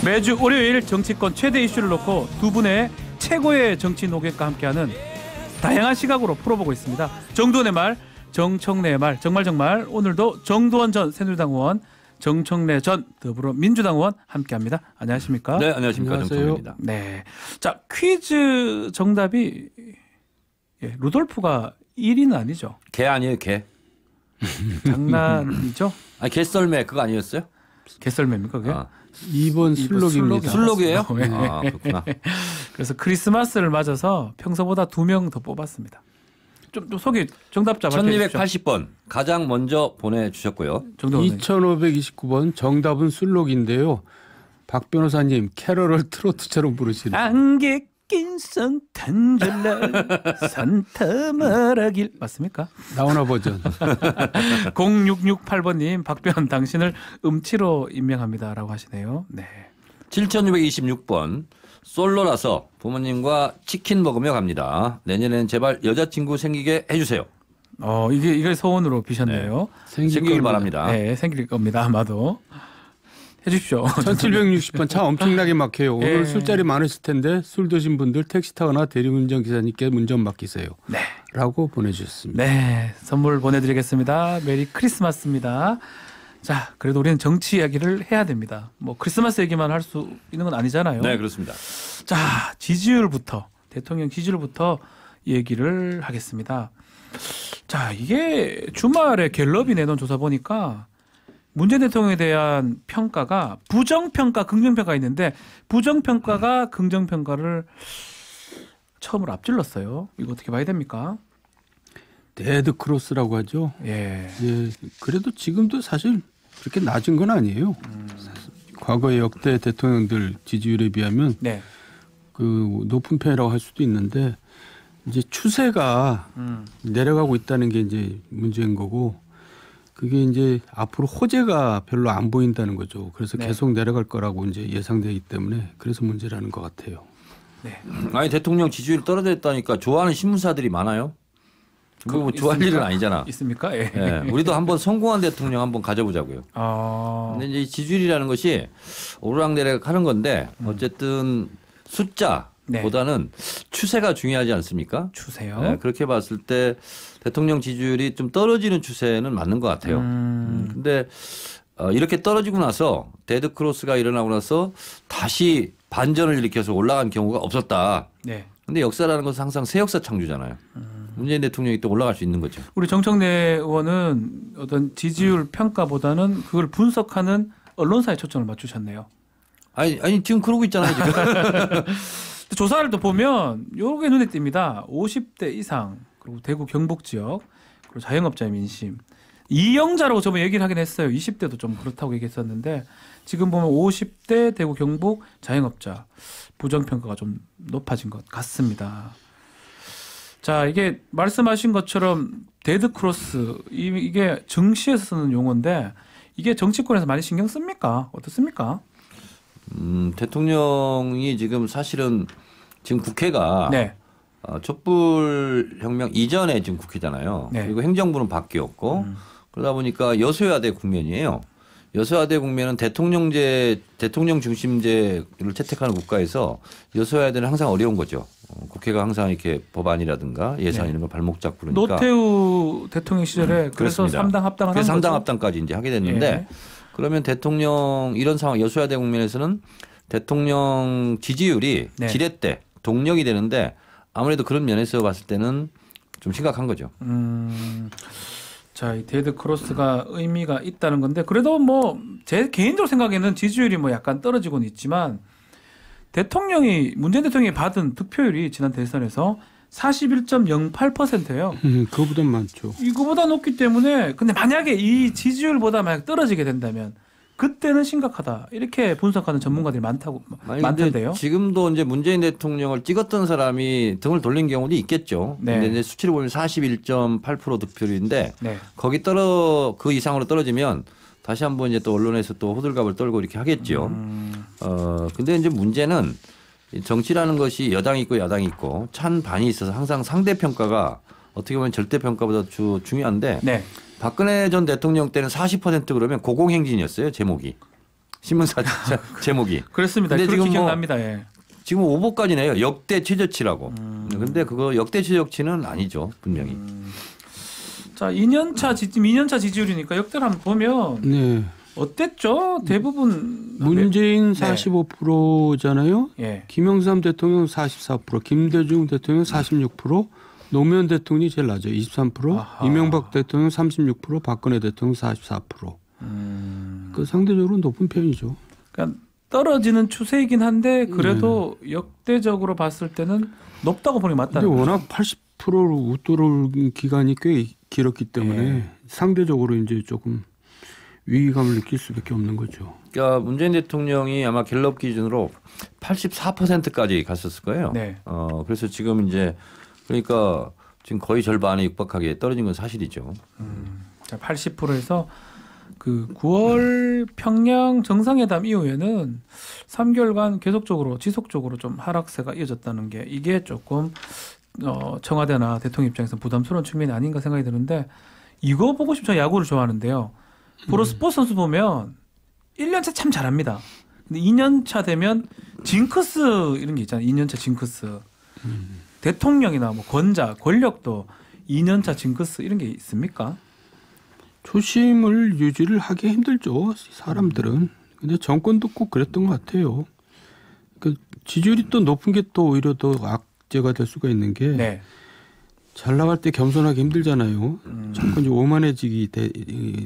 매주 월요일 정치권 최대 이슈를 놓고 두 분의 최고의 정치 노객과 함께하는 다양한 시각으로 풀어보고 있습니다. 정두원의 말, 정청래의 말, 정말 오늘도 정두원 전 새누리당 의원, 정청래 전 더불어민주당 의원 함께합니다. 안녕하십니까? 네, 안녕하십니까? 정청래입니다. 네, 자 퀴즈 정답이 루돌프가 1위는 아니죠? 개 아니에요, 개? 장난이죠? 아, 개썰매 그거 아니었어요? 개썰매입니까 그게? 2번 술록입니다. 술록이에요? 네. 아, 그렇구나. 그래서 크리스마스를 맞아서 평소보다 2명 더 뽑았습니다. 좀 소개 정답자 밝혀주십시오. 1280번 가장 먼저 보내주셨고요. 2529번 정답은 술록인데요. 박 변호사님 캐럴을 트로트처럼 부르시는. 안개 낀 산탄절라 산타 말하길 맞습니까? 나오나 버전. 0668번님 박변 당신을 음치로 임명합니다라고 하시네요. 네. 7626번 솔로라서 부모님과 치킨 먹으며 갑니다. 내년에는 제발 여자친구 생기게 해주세요. 이게 소원으로 비셨네요. 네. 생기길 바랍니다. 네, 생길 겁니다. 아마도. 해주십시오. 1760번 차 엄청나게 막혀요. 오늘 예. 술자리 많으실 텐데 술 드신 분들 택시 타거나 대리운전 기사님께 운전 맡기세요. 네. 라고 보내주셨습니다. 네, 선물 보내드리겠습니다. 메리 크리스마스입니다. 자, 그래도 우리는 정치 이야기를 해야 됩니다. 뭐 크리스마스 얘기만 할 수 있는 건 아니잖아요. 네, 그렇습니다. 자, 지지율부터 대통령 지지율부터 얘기를 하겠습니다. 자, 이게 주말에 갤럽이 내놓은 조사 보니까 문재인 대통령에 대한 평가가 부정평가, 긍정평가 있는데 부정평가가 긍정평가를 처음으로 앞질렀어요. 이거 어떻게 봐야 됩니까? 데드 크로스라고 하죠. 예. 예, 그래도 지금도 사실 그렇게 낮은 건 아니에요. 과거의 역대 대통령들 지지율에 비하면 네. 그 높은 편이라고 할 수도 있는데 이제 추세가 내려가고 있다는 게 이제 문제인 거고 그게 이제 앞으로 호재가 별로 안 보인다는 거죠. 그래서 네. 계속 내려갈 거라고 이제 예상되기 때문에 그래서 문제라는 것 같아요. 네. 아니 대통령 지지율이 떨어졌다니까 좋아하는 신문사들이 많아요. 그거 뭐 좋아할 일은 아니잖아. 있습니까? 예. 네, 우리도 한번 성공한 대통령 한번 가져보자고요. 근데 이제 이 지지율이라는 것이 오르락내리락 하는 건데 어쨌든 숫자보다는 추세가 중요하지 않습니까? 추세요. 네, 그렇게 봤을 때 대통령 지지율이 좀 떨어지는 추세는 맞는 것 같아요. 근데 이렇게 떨어지고 나서 데드 크로스가 일어나고 나서 다시 반전을 일으켜서 올라간 경우가 없었다. 네. 근데 역사라는 것은 항상 새 역사 창조잖아요. 문재인 대통령이 또 올라갈 수 있는 거죠. 우리 정청래 의원은 어떤 지지율 평가보다는 그걸 분석하는 언론사에 초점을 맞추셨네요. 아니 지금 그러고 있잖아요. 지금. 조사를 또 보면 요게 눈에 띕니다. 50대 이상 그리고 대구 경북 지역 그리고 자영업자의 민심. 이영자라고 저번에 얘기를 하긴 했어요. 20대도 좀 그렇다고 얘기했었는데 지금 보면 50대 대구 경북 자영업자 부정평가가 좀 높아진 것 같습니다. 자, 이게 말씀하신 것처럼 데드 크로스 이게 정치에서 쓰는 용어인데 이게 정치권에서 많이 신경 씁니까? 어떻습니까? 대통령이 지금 사실은 지금 국회가 네. 촛불 혁명 이전에 지금 국회잖아요. 네. 그리고 행정부는 바뀌었고 그러다 보니까 여소야대 국면이에요. 여소야대 국면은 대통령 중심제를 채택하는 국가에서 여소야대는 항상 어려운 거죠. 국회가 항상 이렇게 법안이라든가 예산 네. 이런 걸 발목 잡고 그러니까. 노태우 대통령 시절에 그래서 그렇습니다. 3당 합당을 그래서 한 3당 거죠. 합당까지 이제 하게 됐는데 예. 그러면 대통령 이런 상황 여소야대 국면에서는 대통령 지지율이 네. 지렛대 동력이 되는데 아무래도 그런 면에서 봤을 때는 좀 심각한 거죠. 자, 이 데드 크로스가 의미가 있다는 건데 그래도 뭐 제 개인적으로 생각에는 지지율이 뭐 약간 떨어지고는 있지만 문재인 대통령이 받은 득표율이 지난 대선에서 41.08%예요. 그거보다 많죠. 이거보다 높기 때문에 근데 만약에 이 지지율보다 만약 떨어지게 된다면 그때는 심각하다. 이렇게 분석하는 전문가들이 많던데요. 지금도 이제 문재인 대통령을 찍었던 사람이 등을 돌린 경우도 있겠죠. 네. 근데 이제 수치를 보면 41.8% 득표율인데 네. 그 이상으로 떨어지면 다시 한번 이제 또 언론에서 또 호들갑을 떨고 이렇게 하겠죠. 근데 이제 문제는 정치라는 것이 여당이 있고 야당이 있고 찬반이 있어서 항상 상대 평가가 어떻게 보면 절대 평가보다 중요한데 네. 박근혜 전 대통령 때는 40% 그러면 고공행진이었어요. 제목이. 신문사 제목이. 그렇습니다. 근데 그렇게 지금 뭐 기억납니다. 예. 지금 오보까지 내요. 역대 최저치라고. 근데 그거 역대 최저치는 아니죠. 분명히. 자, 2년차 지지율이니까 역대를 한번 보면 네. 어땠죠? 대부분 문재인 네. 45%잖아요. 예. 김영삼 대통령 44%, 김대중 대통령 46%, 노무현 대통령이 제일 낮아요. 23%, 아하. 이명박 대통령 36%, 박근혜 대통령 44%. 그 상대적으로 높은 편이죠. 그러니까 떨어지는 추세이긴 한데 그래도 역대적으로 봤을 때는 높다고 보는 게 근데 맞다는 거죠. 워낙 80%를 웃도를 기간이 꽤 길었기 때문에 네. 상대적으로 이제 조금 위기감을 느낄 수밖에 없는 거죠. 그러니까 문재인 대통령이 아마 갤럽 기준으로 84%까지 갔었을 거예요. 네. 그래서 지금 이제 그러니까 지금 거의 절반에 육박하게 떨어진 건 사실이죠. 자, 80%에서 그 9월 평양 정상회담 이후에는 3개월간 계속적으로 지속적으로 좀 하락세가 이어졌다는 게 이게 조금 청와대나 대통령 입장에서 부담스러운 측면이 아닌가 생각이 드는데 이거 보고 싶죠. 야구를 좋아하는데요. 프로 스포츠 선수 보면 1년차 참 잘합니다. 근데 2년차 되면 징크스 이런 게 있잖아요. 2년차 징크스. 대통령이나 뭐 권자, 권력도 2년차 징크스 이런 게 있습니까? 초심을 유지를 하기 힘들죠. 사람들은. 근데 정권도 꼭 그랬던 것 같아요. 그 지지율이 또 높은 게 또 오히려 더 악재가 될 수가 있는 게 네. 잘 나갈 때 겸손하기 힘들잖아요. 정권이 오만해지기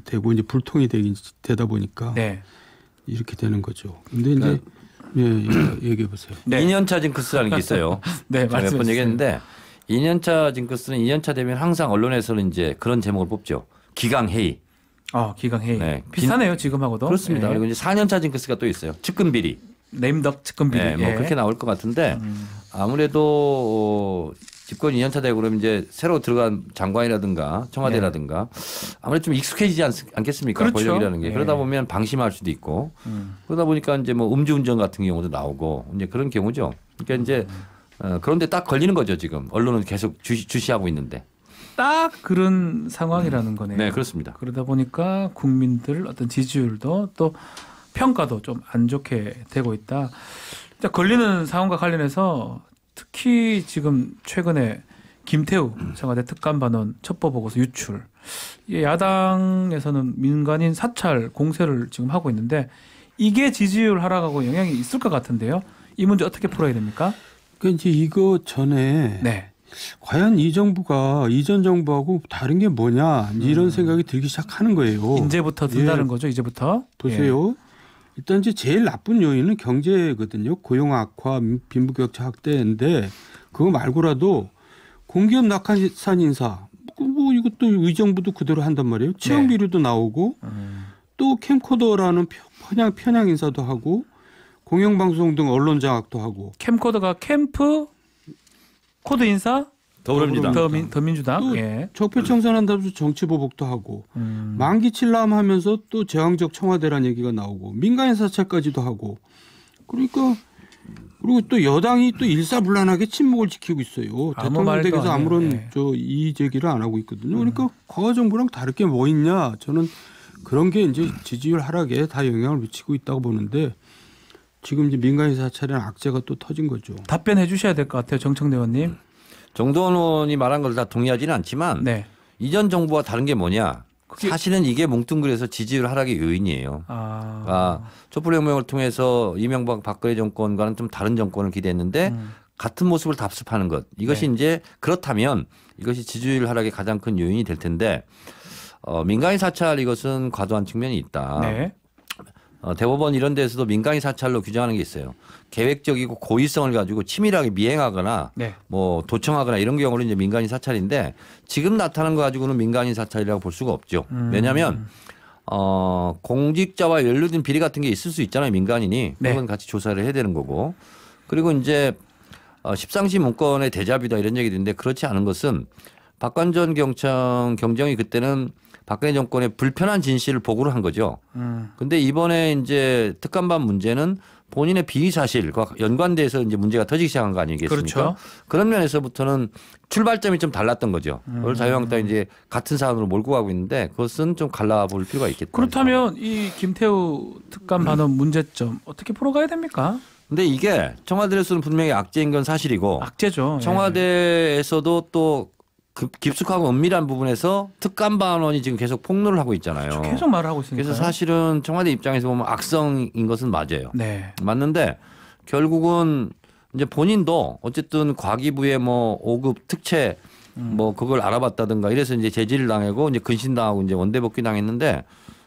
되고 이제 불통이 되다 보니까 네. 이렇게 되는 거죠. 근데 이제 얘기해 보세요. 네. 2년차 징크스라는 게 있어요. 네, 제가 몇 번 말씀해 얘기했는데 2년차 징크스는 2년차 되면 항상 언론에서는 이제 그런 제목을 뽑죠. 기강회의. 기강회의. 네. 비슷하네요, 지금하고도. 그렇습니다. 네. 그리고 이제 4년차 징크스가 또 있어요. 측근비리. 네임덕 측근비리. 네, 뭐 그렇게 나올 것 같은데 아무래도 집권 2년차 되고 그러면 이제 새로 들어간 장관이라든가 청와대라든가 아무래도 좀 익숙해지지 않겠습니까? 그렇죠. 권력이라는 게. 예. 그러다 보면 방심할 수도 있고 그러다 보니까 이제 뭐 음주운전 같은 경우도 나오고 이제 그런 경우죠. 그러니까 이제 그런데 딱 걸리는 거죠 지금. 언론은 계속 주시하고 있는데. 딱 그런 상황이라는 거네요. 네, 그렇습니다. 그러다 보니까 국민들 어떤 지지율도 또 평가도 좀 안 좋게 되고 있다. 자, 걸리는 상황과 관련해서 특히 지금 최근에 김태우 청와대 특감반원 첩보보고서 유출. 이 야당에서는 민간인 사찰 공세를 지금 하고 있는데 이게 지지율 하락하고 영향이 있을 것 같은데요. 이 문제 어떻게 풀어야 됩니까? 그러니까 이제 이거 전에 네. 과연 이 정부가 이전 정부하고 다른 게 뭐냐 이런 생각이 들기 시작하는 거예요. 이제부터 든다는 거죠. 이제부터. 보세요. 일단 이제 제일 나쁜 요인은 경제거든요. 고용 악화, 빈부격차 확대인데 그거 말고라도 공기업 낙하산 인사 뭐 이것도 의정부도 그대로 한단 말이에요. 채용 비리도 나오고 또 캠코더라는 편향 인사도 하고 공영방송 등 언론 장악도 하고 캠코더가 캠프 코드 인사 더불어민주당. 더민주당. 또 예. 적폐청산한다면서 정치보복도 하고 만기 칠람하면서 또 제왕적 청와대란 얘기가 나오고 민간인 사찰까지도 하고 그러니까 그리고 또 여당이 또 일사불란하게 침묵을 지키고 있어요. 아무 대통령 말도 댁에서 안 해요. 아무런 예. 이의 제기를 안 하고 있거든요. 그러니까 과거 정부랑 다를 게 뭐 있냐. 저는 그런 게 이제 지지율 하락에 다 영향을 미치고 있다고 보는데 지금 이제 민간인 사찰이라는 악재가 또 터진 거죠. 답변해 주셔야 될 것 같아요. 정청래 의원님. 정도원 의원이 말한 걸 다 동의하지는 않지만 네. 이전 정부와 다른 게 뭐냐. 사실은 이게 뭉뚱그려서 지지율 하락의 요인이에요. 촛불혁명을 통해서 이명박 박근혜 정권과는 좀 다른 정권을 기대했는데 같은 모습을 답습하는 것. 이것이 이제 그렇다면 이것이 지지율 하락의 가장 큰 요인이 될 텐데 민간인 사찰 이것은 과도한 측면이 있다. 네. 대법원 이런 데서도 민간인 사찰로 규정하는 게 있어요. 계획적이고 고의성을 가지고 치밀하게 미행하거나 네. 뭐 도청하거나 이런 경우는 이제 민간인 사찰인데 지금 나타난 거 가지고는 민간인 사찰이라고 볼 수가 없죠. 왜냐하면 공직자와 연루된 비리 같은 게 있을 수 있잖아요. 민간인이. 네. 그건 같이 조사를 해야 되는 거고. 그리고 이제 십상시 문건의 대자뷰다 이런 얘기도 있는데 그렇지 않은 것은 박관전 경정이 그때는 박근혜 정권의 불편한 진실을 보고를 한 거죠. 근데 이번에 이제 특감반 문제는 본인의 비위 사실과 연관돼서 이제 문제가 터지기 시작한 거 아니겠습니까? 그렇죠. 그런 면에서부터는 출발점이 좀 달랐던 거죠. 그걸 자유한국당이 이제 같은 사안으로 몰고 가고 있는데 그것은 좀 갈라볼 필요가 있겠다. 그렇다면 이 김태우 특감 반원 문제점 어떻게 풀어가야 됩니까? 근데 이게 청와대에서는 분명히 악재인 건 사실이고 악재죠. 청와대에서도 또 깊숙하고 은밀한 부분에서 특감 반원이 지금 계속 폭로를 하고 있잖아요. 계속 말을 하고 있으니까. 그래서 사실은 청와대 입장에서 보면 악성인 것은 맞아요. 네. 맞는데 결국은 이제 본인도 어쨌든 과기부의 뭐 5급 특채 뭐 그걸 알아봤다든가 이래서 이제 제지를 당하고 이제 근신당하고 이제 원대복귀 당했는데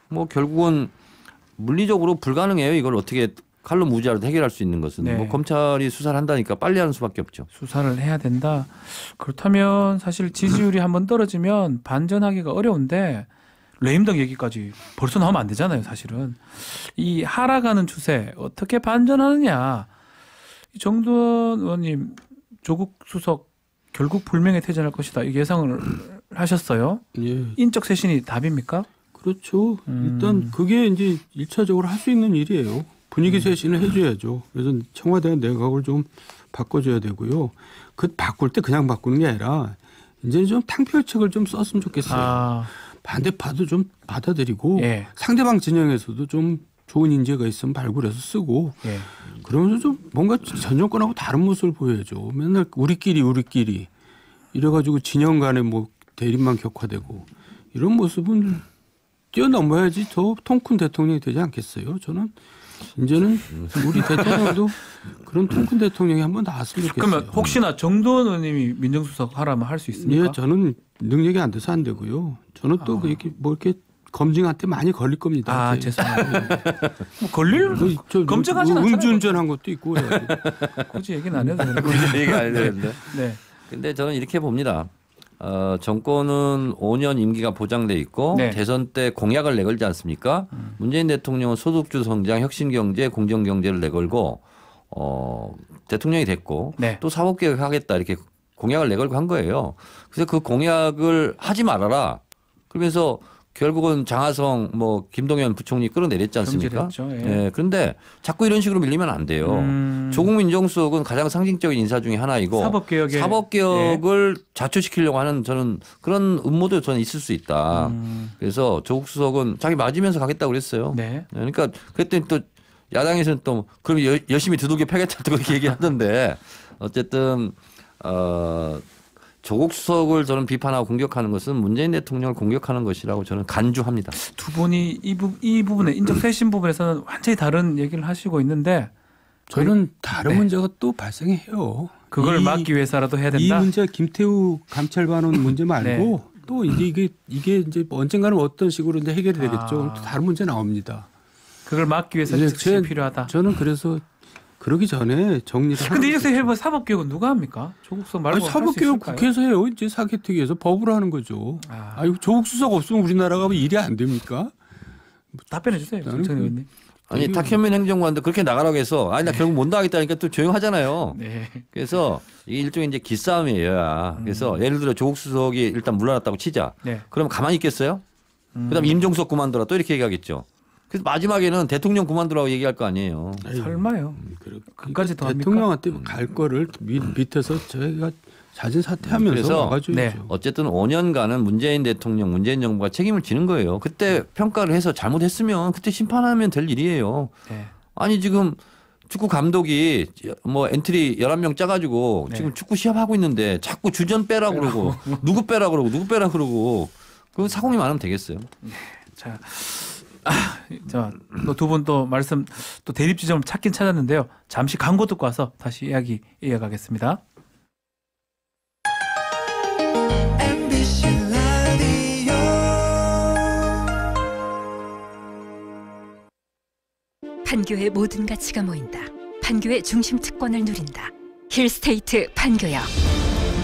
뭐 결국은 물리적으로 불가능해요. 이걸 어떻게 칼로 무자로 해결할 수 있는 것은 네. 뭐 검찰이 수사를 한다니까 빨리 하는 수밖에 없죠. 수사를 해야 된다. 그렇다면 사실 지지율이 한번 떨어지면 반전하기가 어려운데 레임덕 얘기까지 벌써 나오면 안 되잖아요. 사실은 이 하락하는 추세 어떻게 반전하느냐. 정두원 의원님 조국 수석 결국 불명예 퇴진할 것이다. 이 예상을 하셨어요. 예. 인적 쇄신이 답입니까? 그렇죠. 일단 그게 이제 1차적으로 할 수 있는 일이에요. 분위기 쇄신을 해줘야죠. 그래서 청와대와 내각을 좀 바꿔줘야 되고요. 그 바꿀 때 그냥 바꾸는 게 아니라 이제 좀 탕표책을 좀 썼으면 좋겠어요. 반대파도 좀 받아들이고 예. 상대방 진영에서도 좀 좋은 인재가 있으면 발굴해서 쓰고 예. 그러면서 좀 뭔가 전 정권하고 다른 모습을 보여야죠. 맨날 우리끼리 이래가지고 진영 간에 뭐 대립만 격화되고 이런 모습은 뛰어넘어야지 더 통큰 대통령이 되지 않겠어요. 저는 이제는 우리 대통령도 그런 통큰 대통령이 한번 나왔으면 좋겠어요. 그러면 혹시나 정두원 의원님이 민정수석 하라면 할 수 있습니까? 예, 저는 능력이 안 돼서 안 되고요. 저는 또 이렇게 뭐 이렇게 검증한테 많이 걸릴 겁니다. 죄송합니다. 뭐 걸릴 검증하진 않잖아요. 음주운전한 것도 있고 그래가지고. 굳이 얘기는 안 해도 되는 굳이 얘기 안 해도 되는데. 네. 근데 저는 이렇게 봅니다. 정권은 5년 임기가 보장돼 있고 네. 대선 때 공약을 내걸지 않습니까? 문재인 대통령은 소득주 성장, 혁신경제, 공정경제를 내걸고 대통령이 됐고 네. 또 사법개혁 하겠다 이렇게 공약을 내걸고 한 거예요. 그래서 그 공약을 하지 말아라. 그러면서 결국은 장하성 뭐 김동연 부총리 끌어내렸지 않습니까? 경질했죠. 예. 네, 그런데 자꾸 이런 식으로 밀리면 안 돼요. 조국 민정수석은 가장 상징적인 인사 중에 하나이고 사법개혁을 자초시키려고 하는 저는 그런 음모도 저는 있을 수 있다. 그래서 조국 수석은 자기 맞으면서 가겠다고 그랬어요. 네. 그러니까 그랬더니 또 야당에서는 또 그럼 열심히 두들겨 패겠다 또 그렇게 얘기하던데 어쨌든 조국 수석을 저는 비판하고 공격하는 것은 문재인 대통령을 공격하는 것이라고 저는 간주합니다. 두 분이 이 부분에 인적 쇄신 부분에서는 완전히 다른 얘기를 하시고 있는데 저는 다른 네. 문제가 또 발생해요. 그걸 막기 위해서라도 해야 된다. 이 문제 김태우 감찰반원 문제 말고 네. 또 이게 이제 언젠가는 어떤 식으로 이제 해결이 되겠죠. 또 다른 문제 나옵니다. 그걸 막기 위해서 즉시 필요하다. 저는 그래서 그러기 전에 정리를. 근데 이렇게 해봐 사법개혁은 누가 합니까? 조국 수석 말고 사법개혁 국회에서 해요. 이제 사개특위에서 법으로 하는 거죠. 아유 조국 수석 없으면 우리나라가 일이 안 됩니까? 답변해 주세요, 정찬 의원님. 아니 탁현민 행정관도 그렇게 나가라고 해서 아니 나 결국 못 나가겠다니까 또 조용하잖아요. 네. 그래서 이게 일종의 이제 기싸움이에요. 그래서 예를 들어 조국 수석이 일단 물러났다고 치자. 네. 그럼 가만히 있겠어요? 그다음 임종석 그만둬라 또 이렇게 얘기하겠죠. 그래서 마지막에는 대통령 그만두라고 얘기할 거 아니에요. 설마요. 그까지 더 대통령한테 갈 거를 밑에서 저희가 자진 사퇴하면서 그래서 막아줘야죠. 네. 어쨌든 5년간은 문재인 대통령, 문재인 정부가 책임을 지는 거예요. 그때 평가를 해서 잘못했으면 그때 심판하면 될 일이에요. 네. 아니 지금 축구 감독이 뭐 엔트리 11명 짜가지고 네. 지금 축구 시합하고 있는데 자꾸 주전 빼라고 그러고 누구 빼라고 그러고 그럼 사공이 많으면 되겠어요. 자, 또 두 분 또 말씀 또 대립 지점을 찾긴 찾았는데요. 잠시 광고 듣고 와서 다시 이야기 이어가겠습니다. 판교의 모든 가치가 모인다. 판교의 중심 특권을 누린다. 힐스테이트 판교역.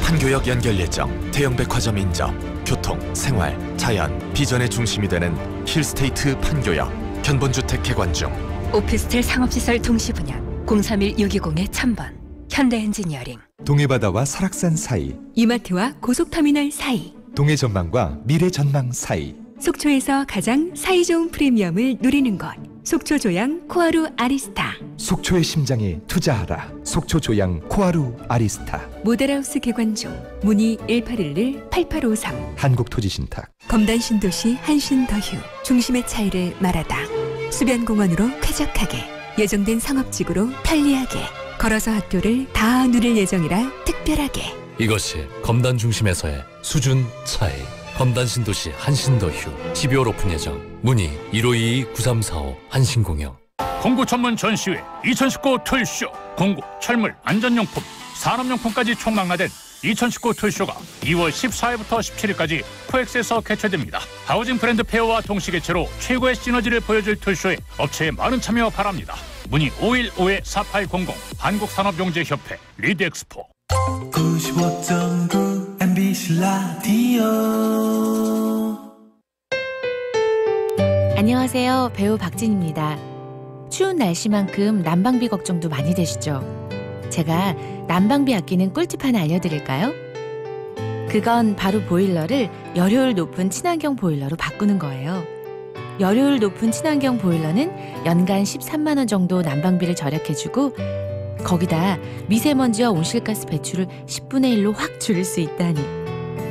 판교역 연결 예정, 대형 백화점 인접, 교통, 생활, 자연, 비전의 중심이 되는 힐스테이트 판교역. 견본주택 개관 중. 오피스텔 상업시설 동시 분양 031-620-1000번. 현대엔지니어링. 동해바다와 설악산 사이, 이마트와 고속터미널 사이. 동해 전망과 미래 전망 사이. 속초에서 가장 사이 좋은 프리미엄을 누리는 곳. 속초조양 코하루 아리스타. 속초의 심장에 투자하라. 속초 조양 코아루 아리스타. 모델하우스 개관중 문의 1811-8853 한국토지신탁. 검단 신도시 한신 더휴 중심의 차이를 말하다 수변공원으로 쾌적하게 예정된 상업지구로 편리하게 걸어서 학교를 다 누릴 예정이라 특별하게 이것이 검단 중심에서의 수준 차이. 검단 신도시 한신더휴 12월 오픈 예정. 문의 1522-9345 한신공영. 공구 전문 전시회 2019 툴쇼. 공구, 철물, 안전용품, 산업용품까지 총망라된 2019 툴쇼가 2월 14일부터 17일까지 코엑스에서 개최됩니다. 하우징 브랜드 페어와 동시 개최로 최고의 시너지를 보여줄 툴쇼에 업체의 많은 참여 바랍니다. 문의 515-4800 한국산업용재협회 리드엑스포. 95.9 MBC 라디오. 안녕하세요. 배우 박진입니다. 추운 날씨만큼 난방비 걱정도 많이 되시죠? 제가 난방비 아끼는 꿀팁 하나 알려드릴까요? 그건 바로 보일러를 열효율 높은 친환경 보일러로 바꾸는 거예요. 열효율 높은 친환경 보일러는 연간 13만 원 정도 난방비를 절약해주고 거기다 미세먼지와 온실가스 배출을 10분의 1로 확 줄일 수 있다니.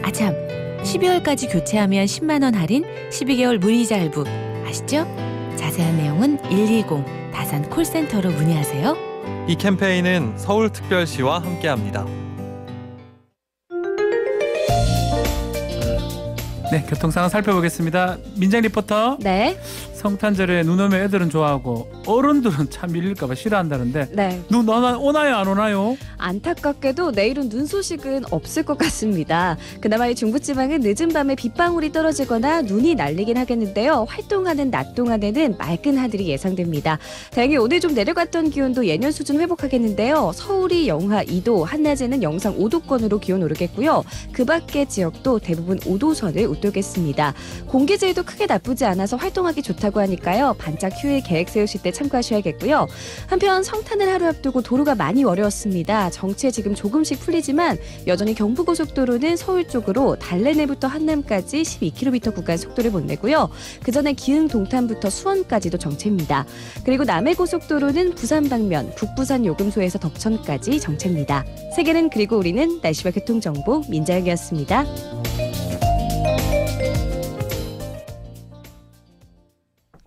아참, 12월까지 교체하면 10만 원 할인, 12개월 무이자 할부. 아시죠? 자세한 내용은 120 다산 콜센터로 문의하세요. 이 캠페인은 서울특별시와 함께합니다. 네, 교통 상황 살펴보겠습니다. 민정 리포터. 네. 성탄절에 눈 오면 애들은 좋아하고 어른들은 참 밀릴까봐 싫어한다는데 네. 눈 오나요 안 오나요? 안타깝게도 내일은 눈 소식은 없을 것 같습니다. 그나마 이 중부지방은 늦은 밤에 빗방울이 떨어지거나 눈이 날리긴 하겠는데요. 활동하는 낮 동안에는 맑은 하늘이 예상됩니다. 다행히 오늘 좀 내려갔던 기온도 예년 수준 회복하겠는데요. 서울이 영하 2도, 한낮에는 영상 5도권으로 기온 오르겠고요. 그 밖의 지역도 대부분 5도선을 웃돌겠습니다. 공기질도 크게 나쁘지 않아서 활동하기 좋다고 하니까요. 반짝 휴일 계획 세우실 때 참고하셔야겠고요. 한편 성탄을 하루 앞두고 도로가 많이 어려웠습니다. 정체 지금 조금씩 풀리지만 여전히 경부고속도로는 서울 쪽으로 달래내부터 한남까지 12km 구간 속도를 못 내고요. 그 전에 기흥 동탄부터 수원까지도 정체입니다. 그리고 남해고속도로는 부산 방면 북부산 요금소에서 덕천까지 정체입니다. 세계는 그리고 우리는 날씨와 교통정보 민자영이었습니다.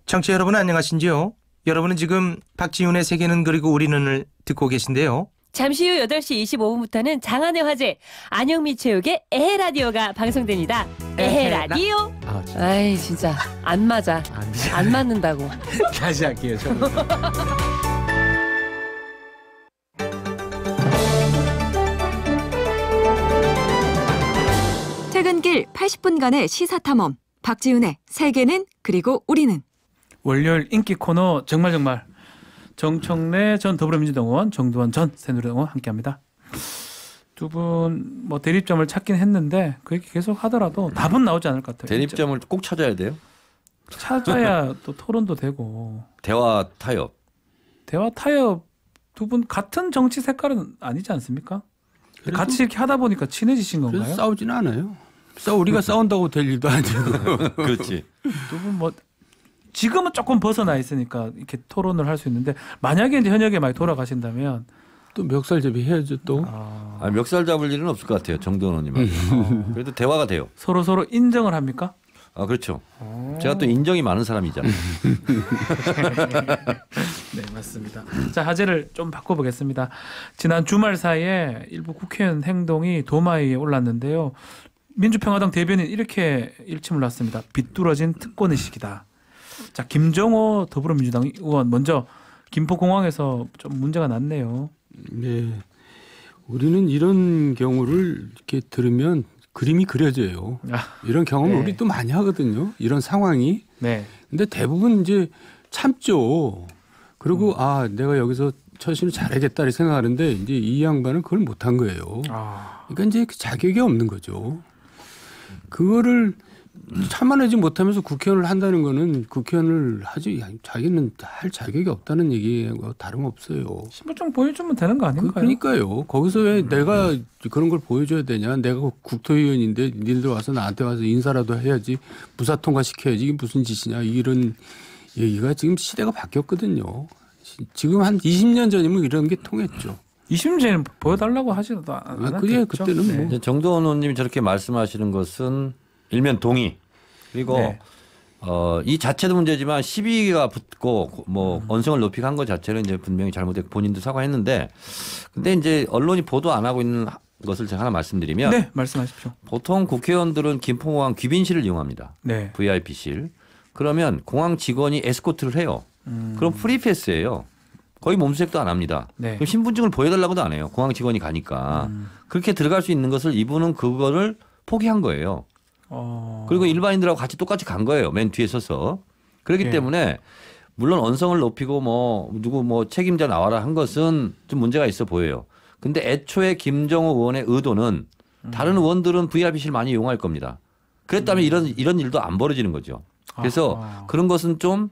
청취자 여러분 안녕하신지요? 여러분은 지금 박지훈의 세계는 그리고 우리는을 듣고 계신데요. 잠시 후 8시 25분부터는 장안의 화제 안영미 체육의 에헤라디오가 방송됩니다. 에헤라디오. 아이 진짜 안 맞아. 안 맞는다고. 다시 할게요. 퇴근길 80분간의 시사탐험 박지훈의 세계는 그리고 우리는. 월요일 인기 코너 정말 정청래 전 더불어민주당 의원, 정두원 전 새누리당 의원 함께합니다. 두 분 뭐 대립점을 찾긴 했는데 그렇게 계속 하더라도 답은 나오지 않을 것 같아요. 대립점을 꼭 찾아야 돼요? 찾아야 또 토론도 되고. 대화 타협 두 분 같은 정치 색깔은 아니지 않습니까? 같이 이렇게 하다 보니까 친해지신 건가요? 그래서 싸우지는 않아요. 우리가 싸운다고 될 일도 아니고. 그렇지. 두 분 뭐 지금은 조금 벗어나 있으니까 이렇게 토론을 할 수 있는데 만약에 이제 현역에 많이 돌아가신다면 또 멱살잡이 해야죠 또. 멱살 잡을 일은 없을 것 같아요. 정두원 의원님은. 그래도 대화가 돼요. 서로 인정을 합니까? 그렇죠. 제가 또 인정이 많은 사람이잖아요. 네, 맞습니다. 자, 화제를 좀 바꿔보겠습니다. 지난 주말 사이에 일부 국회의원 행동이 도마위에 올랐는데요. 민주평화당 대변인 이렇게 일침을 놨습니다. 비뚤어진 특권의식이다. 자, 김정호 더불어민주당 의원 먼저 김포공항에서 좀 문제가 났네요. 네, 우리는 이런 경우를 이렇게 들으면 그림이 그려져요. 이런 경험을 네. 우리 또 많이 하거든요. 이런 상황이. 네. 근데 대부분 이제 참죠. 그리고 내가 여기서 처신을 잘하겠다 생각하는데 이제 이 양반은 그걸 못한 거예요. 그러니까 이제 자격이 없는 거죠. 그거를 참아내지 못하면서 국회의원을 한다는 거는 국회의원을 하지 자기는 할 자격이 없다는 얘기하고 다름없어요. 신분증 보여주면 되는 거 아닌가요? 그러니까요. 거기서 왜 내가 그런 걸 보여줘야 되냐. 내가 국토위원인데 니들 와서 나한테 와서 인사라도 해야지. 부사 통과시켜야지. 이게 무슨 짓이냐. 이런 얘기가 지금 시대가 바뀌었거든요. 지금 한 20년 전이면 이런 게 통했죠. 20년 전에는 보여달라고 하지도 않았겠죠. 그게 그때는 뭐. 정도원 의원님이 저렇게 말씀하시는 것은 일면 동의. 그리고 네. 이 자체도 문제지만 시비가 붙고 뭐 언성을 높이고 한 것 자체는 이제 분명히 잘못했고 본인도 사과했는데 근데 이제 언론이 보도 안 하고 있는 것을 제가 하나 말씀드리면 네, 말씀하십시오. 보통 국회의원들은 김포공항 귀빈실을 이용합니다. 네. VIP실. 그러면 공항 직원이 에스코트를 해요. 그럼 프리패스예요. 거의 몸수색도 안 합니다. 네. 그럼 신분증을 보여달라고도 안 해요. 공항 직원이 가니까. 그렇게 들어갈 수 있는 것을 이분은 그거를 포기한 거예요. 그리고 일반인들하고 같이 똑같이 간 거예요. 맨 뒤에 서서. 그렇기 네. 때문에 물론 언성을 높이고 뭐 누구 뭐 책임자 나와라 한 것은 좀 문제가 있어 보여요. 근데 애초에 김정호 의원의 의도는 다른 의원들은 VIP실 많이 이용할 겁니다. 그랬다면 이런 일도 안 벌어지는 거죠. 그래서 그런 것은 좀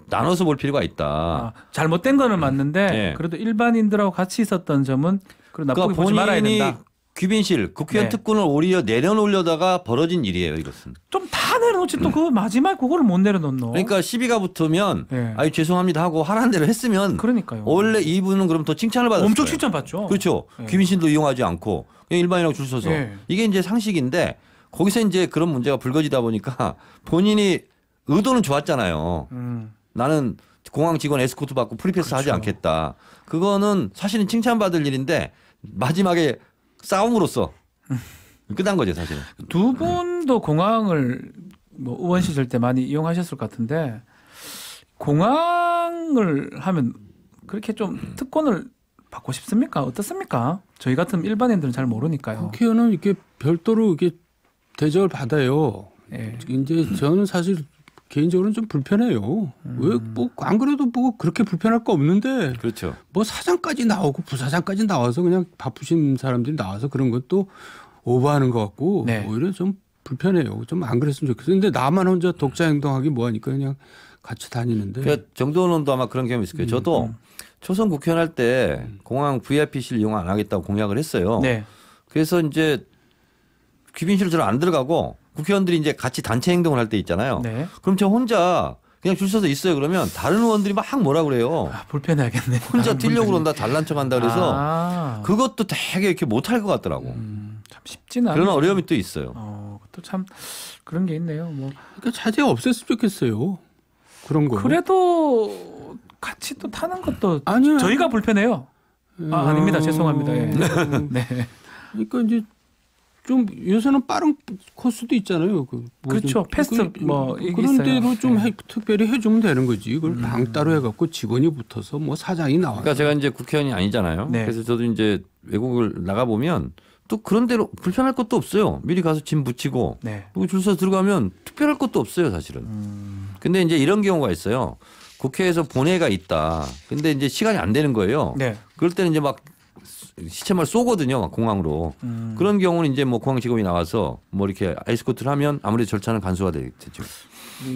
나눠서 볼 필요가 있다. 잘못된 거는 맞는데 네. 그래도 일반인들하고 같이 있었던 점은 그런 나쁘게 그러니까 보지 말아야 본인이 된다. 귀빈실 국회의원 네. 특권을 오히려 내려놓으려다가 벌어진 일이에요. 이것은. 좀 다 내려놓지 또 그 마지막 그거를 못 내려놓노. 그러니까 시비가 붙으면 네. 아유 죄송합니다 하고 하라는 대로 했으면 그러니까요. 원래 이분은 그럼 더 칭찬을 받았어요. 엄청 칭찬받죠. 그렇죠. 네. 귀빈실도 이용하지 않고 그냥 일반인하고 줄 서서 네. 이게 이제 상식인데 거기서 이제 그런 문제가 불거지다 보니까 본인이 의도는 좋았잖아요. 나는 공항 직원 에스코트 받고 프리패스 하지 않겠다. 그거는 사실은 칭찬받을 일인데 마지막에 싸움으로써 끝난 거죠 사실은. 두 분도 공항을 뭐 의원 시절 때 많이 이용하셨을 것 같은데 공항을 하면 그렇게 좀 특권을 받고 싶습니까? 어떻습니까? 저희 같은 일반인들은 잘 모르니까요. 국회의원은 이렇게 별도로 이렇게 대접을 받아요. 네. 이제 저는 사실 개인적으로는 좀 불편해요. 왜 뭐 안 그래도 뭐 그렇게 불편할 거 없는데 그렇죠. 뭐 사장까지 나오고 부사장까지 나와서 그냥 바쁘신 사람들이 나와서 그런 것도 오버하는 것 같고 네. 오히려 좀 불편해요. 좀 안 그랬으면 좋겠어요. 근데 나만 혼자 독자 행동하기 뭐하니까 그냥 같이 다니는데. 그러니까 정도원 의원도 아마 그런 경험이 있을 거예요. 저도 초선 국회의원 할 때 공항 VIP실 이용 안 하겠다고 공약을 했어요. 네. 그래서 이제 귀빈실로 저는 안 들어가고 국회의원들이 이제 같이 단체 행동을 할 때 있잖아요. 네. 그럼 저 혼자 그냥 줄 서서 있어요. 그러면 다른 의원들이 막 뭐라 그래요. 불편해하겠네. 혼자 뛰려고 그런다 잘난 척한다 그래서 아. 그것도 되게 이렇게 못할 것 같더라고. 참 쉽지는 않아요. 그런 어려움이 또 있어요. 또 참 그런 게 있네요. 뭐 그러니까 자제 없앴으면 좋겠어요. 그런 거. 그래도 같이 또 타는 것도 아니요. 저희가 불편해요. 아닙니다. 죄송합니다. 예. 네. 그러니까 이제 좀 요새는 빠른 코스도 있잖아요. 그렇죠. 패스트 뭐 이게 그런 있어요. 대로 좀 네. 특별히 해주면 되는 거지. 그걸 방 따로 해갖고 직원이 붙어서 뭐 사장이 나와. 그러니까 제가 이제 국회의원이 아니잖아요. 네. 그래서 저도 이제 외국을 나가 보면 또 그런 대로 불편할 것도 없어요. 미리 가서 짐 붙이고 네. 그리고 줄 서서 들어가면 특별할 것도 없어요, 사실은. 근데 이제 이런 경우가 있어요. 국회에서 본회의가 있다. 근데 이제 시간이 안 되는 거예요. 네. 그럴 때는 이제 막 시체말 쏘거든요, 막 공항으로. 그런 경우는 이제 뭐 공항 직원이 나와서 뭐 이렇게 에스코트를 하면 아무래도 절차는 간소화 되죠.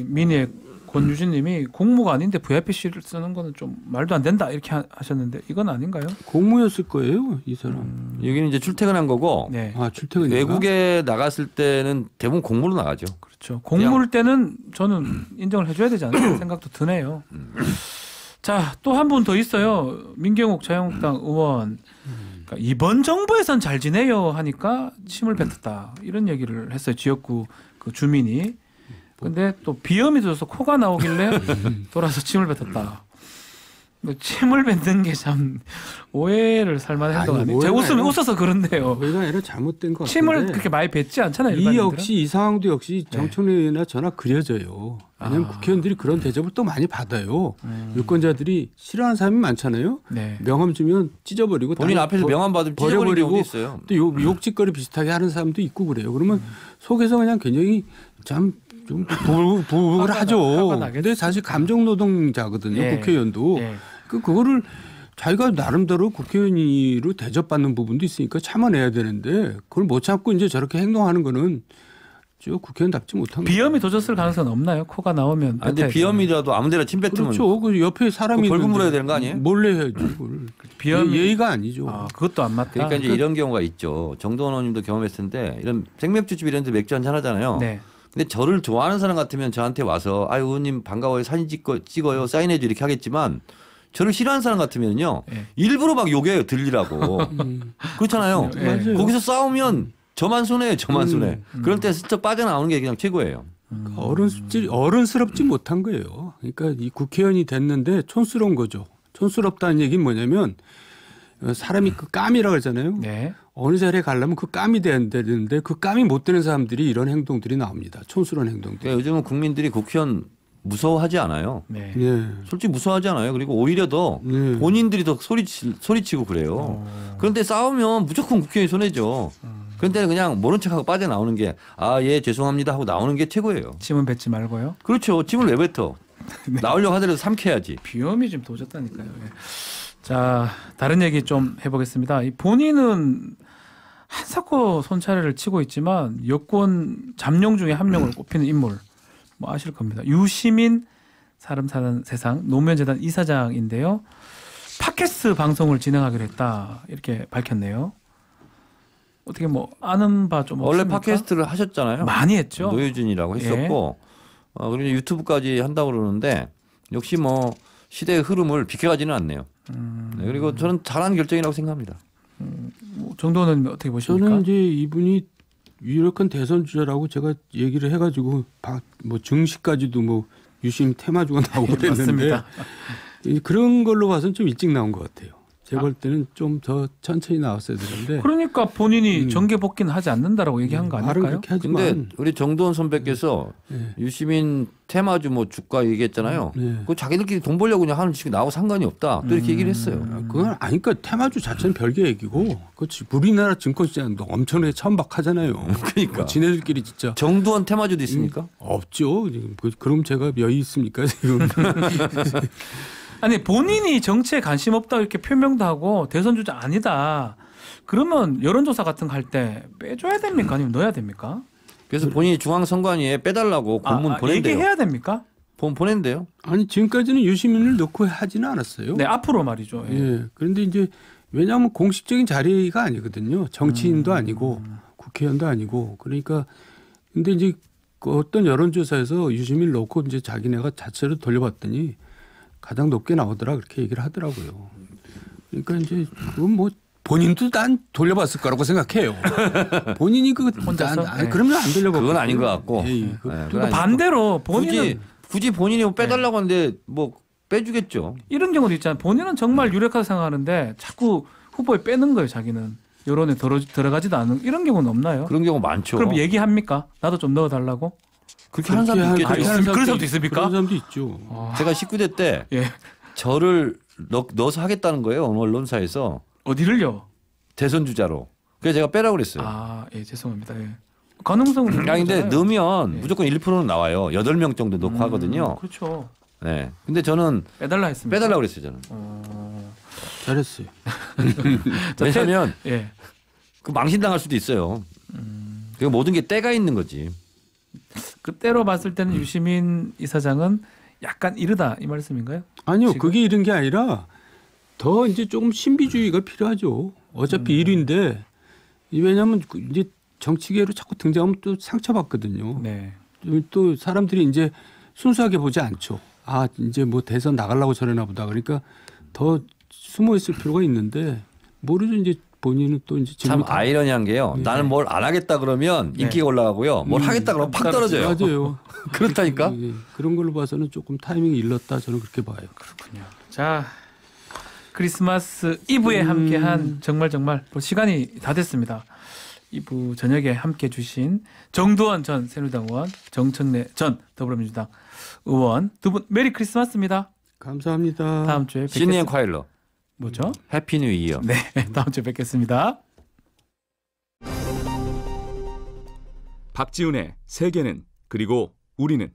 미니의 권유진님이 공무가 아닌데 VIP실을 쓰는 거는 좀 말도 안 된다 이렇게 하셨는데 이건 아닌가요? 공무였을 거예요, 이 사람. 여기는 이제 출퇴근한 거고. 네. 아, 출퇴근. 외국에 나갔을 때는 대부분 공무로 나가죠. 그렇죠. 공무일 때는 저는 인정을 해줘야 되지 않을까 생각도 드네요. 자, 또 한 분 더 있어요. 민경욱 자유한국당 의원. 그러니까 이번 정부에선 잘 지내요 하니까 침을 뱉었다 이런 얘기를 했어요. 지역구 그 주민이. 근데 또 비염이 들어서 코가 나오길래 돌아서 침을 뱉었다. 침을 뱉는 게 참 오해를 살만한 행동 아니에요? 제가 웃어서 그런데요. 오해가 아니라 잘못된 것 같은데. 침을 그렇게 많이 뱉지 않잖아요. 이 일반인들은. 역시 이 상황도 역시 정청래나 저나 그려져요. 왜냐하면 국회의원들이 그런 대접을 또 많이 받아요. 유권자들이 싫어하는 사람이 많잖아요. 네. 명함 주면 찢어버리고 본인 앞에서 명함 받으면 찢어버리는 경우도 있어요. 또 욕짓거리 비슷하게 하는 사람도 있고 그래요. 그러면 속에서 그냥 굉장히 좀 부부를 하죠. 근데 사실 감정 노동자거든요. 예. 국회의원도. 예. 그거를 자기가 나름대로 국회의원으로 대접받는 부분도 있으니까 참아내야 되는데 그걸 못 참고 이제 저렇게 행동하는 거는 저 국회의원답지 못한 거죠. 비염이 도졌을 가능성은 없나요? 코가 나오면. 아, 근데 비염이라도 아무데나 침 뱉으면 그렇죠. 그 옆에 사람이 벌금 물어야 되는 거 아니에요? 몰래 해야지. 그걸. 비염이 예의가 아니죠. 그것도 안 맞다. 그러니까 이제 이런 경우가 있죠. 정도원 의원님도 경험했을 텐데 이런 생맥주집 이런 데 맥주 한잔 하잖아요. 네. 근데 저를 좋아하는 사람 같으면 저한테 와서 아유 의원님 반가워요 사진 찍어요 사인해줘 이렇게 하겠지만 저를 싫어하는 사람 같으면요. 예. 일부러 막 욕해요. 들리라고. 그렇잖아요. 예. 거기서 싸우면 저만 손해요. 저만 손해. 그럴 때 슬쩍 빠져나오는 게 그냥 최고예요. 어른스럽지 못한 거예요. 그러니까 이 국회의원이 됐는데 촌스러운 거죠. 촌스럽다는 얘기는 뭐냐면 사람이 그 깜이라고 하잖아요. 네. 어느 자리에 가려면 그 깜이 돼야 되는데 그 깜이 못 되는 사람들이 이런 행동들이 나옵니다. 촌스러운 행동들. 그러니까 요즘은 국민들이 국회의원 무서워하지 않아요. 네. 네. 솔직히 무서워하지 않아요. 그리고 오히려 더 본인들이 더 소리치고 그래요. 그런데 싸우면 무조건 국회의원이 손해죠. 그런데 그냥 모른 척하고 빠져나오는 게 예 죄송합니다 하고 나오는 게 최고예요. 침은 뱉지 말고요. 그렇죠. 침을 왜 뱉어. 나오려고 하더라도 삼켜야지. 비염이 좀 도졌다니까요. 예. 자, 다른 얘기 좀 해보겠습니다. 본인은 한사코 손차례를 치고 있지만 여권 잠룡 중에 한 명으로 꼽히는 인물 뭐 아실 겁니다. 유시민 사람 사는 세상 노무현재단 이사장인데요. 팟캐스트 방송을 진행하기로 했다 이렇게 밝혔네요. 어떻게 뭐 아는 바 좀 원래 없습니까? 팟캐스트를 하셨잖아요. 많이 했죠. 노유진이라고 했었고 그리고 유튜브까지 한다고 그러는데 역시 뭐 시대의 흐름을 비켜가지는 않네요. 네, 그리고 저는 잘한 결정이라고 생각합니다. 뭐 정도는 어떻게 보십니까? 저는 이제 이분이 유력한 대선 주자라고 제가 얘기를 해가지고 뭐 증시까지도 뭐 유심 테마주가 나오고 그랬는데 그런 걸로 봐서는 좀 일찍 나온 것 같아요. 제가 볼 때는 좀 더 천천히 나왔어야 되는데. 그러니까 본인이 정계 복귀는 하지 않는다라고 얘기한 거 말은 아닐까요? 그렇게 하지만. 근데 우리 정도원 선배께서 유시민 테마주 뭐 주가 얘기했잖아요. 그 자기들끼리 돈 벌려고 그냥 하는 식이 나하고 상관이 없다. 또 이렇게 얘기를 했어요. 그건 아니까 테마주 자체는 별개 얘기고, 그렇지. 우리나라 증권시장도 엄청나게 천박하잖아요. 그러니까 뭐 지네들끼리 진짜. 정두원 테마주도 있습니까? 없죠. 그럼 제가 여유 있습니까 지금? 아니 본인이 정치에 관심 없다 이렇게 표명도 하고 대선 주자 아니다. 그러면 여론조사 같은 거 할 때 빼줘야 됩니까? 아니면 넣어야 됩니까? 그래서 본인이 중앙선관위에 빼달라고 공문 보낸대요. 얘기해야 됩니까? 보낸대요. 아니 지금까지는 유시민을 넣고 하지는 않았어요. 네 앞으로 말이죠. 예. 예. 그런데 이제 왜냐하면 공식적인 자리가 아니거든요. 정치인도 아니고 국회의원도 아니고 그러니까 근데 이제 그 어떤 여론조사에서 유시민을 넣고 이제 자기네가 자체로 돌려봤더니 가장 높게 나오더라 그렇게 얘기를 하더라고요. 그러니까 이제 그건 뭐 본인도 난 돌려봤을 거라고 생각해요. 본인이 혼자서? 그러면 안 돌려봤고 그건 아닌 것 같고. 그리고 반대로 본인은 굳이 본인이 뭐 빼달라고 하는데 뭐 빼주겠죠. 이런 경우도 있잖아요. 본인은 정말 유력하다고 생각하는데 자꾸 후보에 빼는 거예요. 자기는 여론에 들어가지도 않은 이런 경우는 없나요? 그런 경우 많죠. 그럼 얘기합니까? 나도 좀 넣어달라고? 그렇게 하는 사람도 있겠죠. 그런 사람도 있습니까? 그런 사람도 있죠. 제가 19대 때 예. 저를 넣어서 하겠다는 거예요. 어느 언론사에서. 어디를요? 대선 주자로. 그래서 제가 빼라고 그랬어요. 예, 죄송합니다. 예. 가능성은 근데 넣으면 무조건 1%는 나와요. 8명 정도 넣고 하거든요. 그렇죠. 네. 근데 저는 빼달라 했습니다. 빼달라고 그랬어요, 저는. 잘했어요. 왜냐면 예. 그 망신당할 수도 있어요. 그 모든 게 때가 있는 거지. 그때로 봤을 때는 유시민 이사장은 약간 이르다 이 말씀인가요? 아니요, 지금? 그게 이런 게 아니라 더 이제 조금 신비주의가 필요하죠. 어차피 1위인데 왜냐하면 이제 정치계로 자꾸 등장하면 또 상처받거든요. 네. 또 사람들이 이제 순수하게 보지 않죠. 이제 뭐 대선 나가려고 저러나 보다. 그러니까 더 숨어 있을 필요가 있는데 모르죠. 이제 본인은 또 이제 참 아이러니한 게요. 네. 나는 뭘 안 하겠다 그러면 인기가 올라가고요. 뭘 하겠다 그러면 팍 떨어져요. 맞아요. 그렇다니까. 그런 걸로 봐서는 조금 타이밍이 일렀다 저는 그렇게 봐요. 그렇군요. 자, 크리스마스 이브에 함께한 정말 시간이 다 됐습니다. 이브 저녁에 함께해 주신 정두원 전 새누리당 의원, 정청래 전 더불어민주당 의원 두 분 메리 크리스마스입니다. 감사합니다. 다음 주에 뵙겠습니다. 시니엔 콰일러. 뭐죠? 해피 뉴 이어. 네, 다음 주에 뵙겠습니다. 박지훈의 세계는 그리고 우리는